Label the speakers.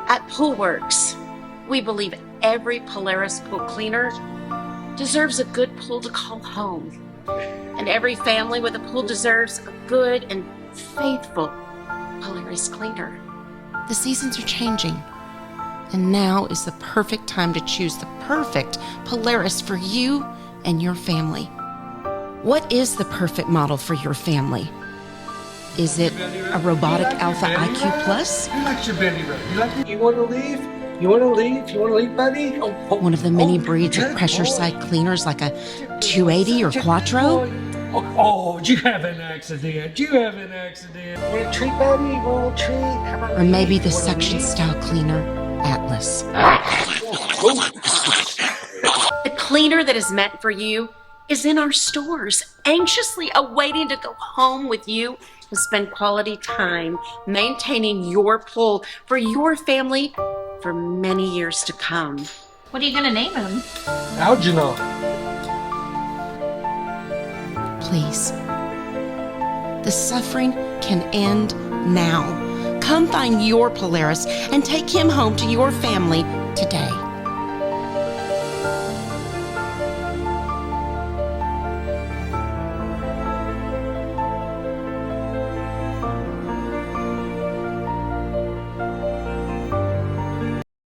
Speaker 1: At Poolwerx, we believe every Polaris pool cleaner deserves a good pool to call home. And every family with a pool deserves a good and faithful Polaris cleaner.
Speaker 2: The seasons are changing, and now is the perfect time to choose the perfect Polaris for you and your family. What is the perfect model for your family? Is it a robotic Alpha IQ Plus?
Speaker 3: Who likes your belly rub? You want to leave? You want to leave? You want to leave, buddy?
Speaker 2: One of the many breeds of pressure side cleaners like a 280 or Quattro?
Speaker 3: Oh, did you have an accident? Did you have an accident? Want a treat, buddy? Want a treat?
Speaker 2: Or maybe the suction style cleaner, Atlas.
Speaker 1: The cleaner that is meant for you is in our stores, anxiously awaiting to go home with you and spend quality time maintaining your pool for your family for many years to come.
Speaker 4: What are you gonna name him?
Speaker 3: Algernon.
Speaker 2: Please. The suffering can end now. Come find your Polaris and take him home to your family today.